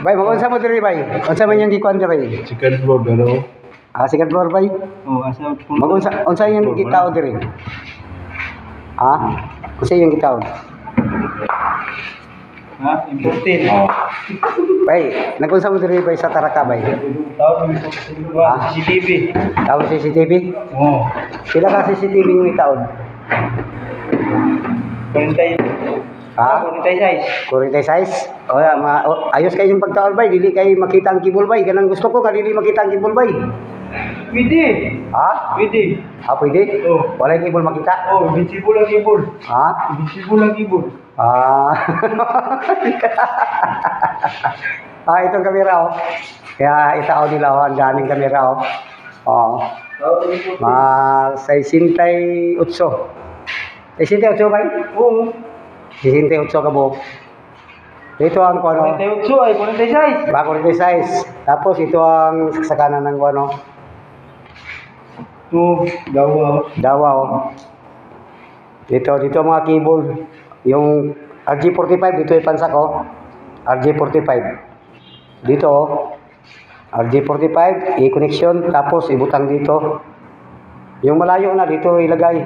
Bay, magunsa mo diri bay? Unsa man yung gikuan ka bay? Second floor dalo. Ah, second floor bay? Oh, asa po. Magunsa unsa yung gitaw diri? Ha? Unsa yung gitaw? Ha? Important. Bay, nagunsa mo diri bay sa Taraka bay? Tawag mo sa CCTV. Tawag CCTV? Oh. Pila ka CCTV yung itaon? 40. Ha? 46. 46? O, ayos kayo yung pagtaon bay, dili kayo makita ang kibol bay. Ganang gusto ko, dili makita ang kibol bay. Pwede. Ha? Pwede. Ah, pwede? Oh. Wala yung kibol makita? Oh, visible ang keyboard. Ha? Visible ang keyboard. Ah. Ah, itong kamera oh. Kaya itao nila oh, ang daming kamera oh. Oh. Ma 68. 68 bay? Oo. 68 ka buhok. Ito ang kuano. 48 ay 46. Bago rin size. Tapos ito ang saksakan ng kuano. To dawa. Davao. Dito mga cable. Yung RG45 dito ipansa ko. RG45. Dito RG45 i-connection tapos ibutang dito. Yung malayo na dito ilagay.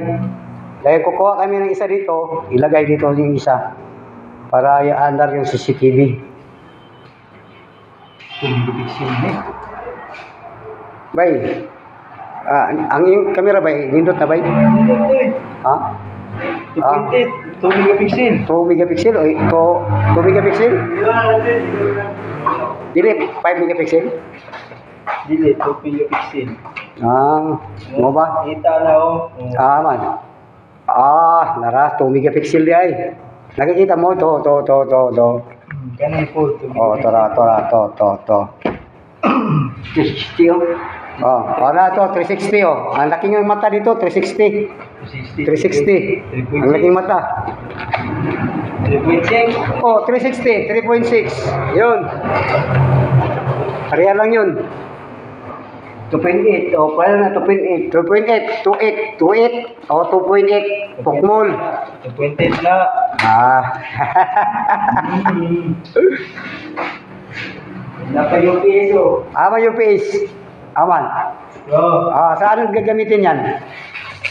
Dahil kukuha kami ng isa dito, ilagay dito yung isa para i-under yung CCTV. Bay, ang yung camera bay, nindot na bay? Ha? 2 megapixel. 2 megapixel o 2 megapixel? Dili, 5 megapixel? Dili, 2 megapixel. Ah, mo ba? Kita na oh. Ah, man. Ah, nara, 2 megapixel di ay. Nakikita mo, to. Kanan po. Oh, to. 360 oh. Oh, na to, 360 oh. Ang laking ng mata dito, 360. 360. Ang laking mata. 3.6. Oh, 360, 3.6. Yun. Pareha lang yun. 2.8. Oh, paano na 2.8? 2.8. 2.8. Oh, 2.8. Pukmol. 2.8 na. Ah. Dapat yung piso. Ama yung face. Aman. Oh, Ah, saan gagamitin yan?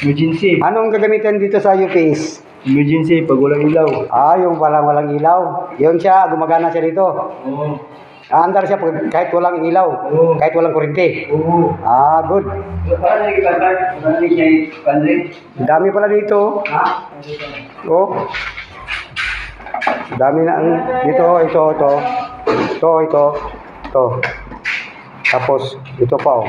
emergency. Anong gagamitin dito sa UPS? Emergency pag walang ilaw. Ah, yung walang ilaw. Yun siya, gumagana siya dito. Oo. Aandar siya kahit walang ilaw. Oo. Kahit walang kuryente. Oo. Ah, good. Paano nag-start? Paano siya pandrin? Dami pala dito. Ha? Oh. Dami na ito. Ito. Tapos ito pa oh.